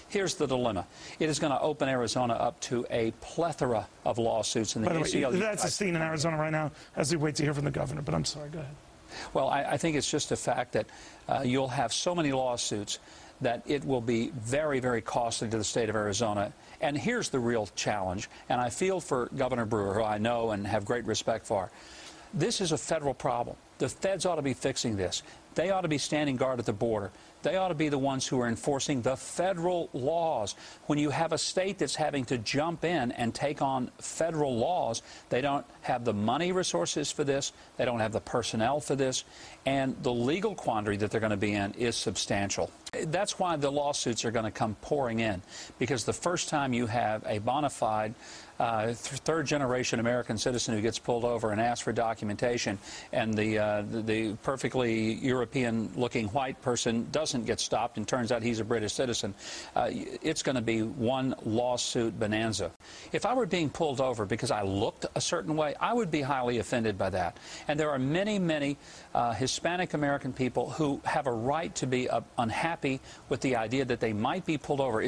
Here's the dilemma. It is going to open Arizona up to a plethora of lawsuits in the ACLU. That's a scene in Arizona right now as we wait to hear from the governor, but I'm sorry, go ahead. Well, I think it's just a fact that you'll have so many lawsuits that it will be very, very costly to the state of Arizona. And here's the real challenge, and I feel for Governor Brewer, who I know and have great respect for. This is a federal problem. The feds ought to be fixing this. They ought to be standing guard at the border. They ought to be the ones who are enforcing the federal laws. When you have a state that's having to jump in and take on federal laws, they don't have the money resources for this, they don't have the personnel for this, and the legal quandary that they're going to be in is substantial. That's why the lawsuits are going to come pouring in, because the first time you have a bona fide third-generation American citizen who gets pulled over and asks for documentation, and the perfectly European-looking white person doesn't get stopped and turns out he's a British citizen, it's going to be one lawsuit bonanza. If I were being pulled over because I looked a certain way, I would be highly offended by that. And there are many, many Hispanic American people who have a right to be unhappy with the idea that they might be pulled over.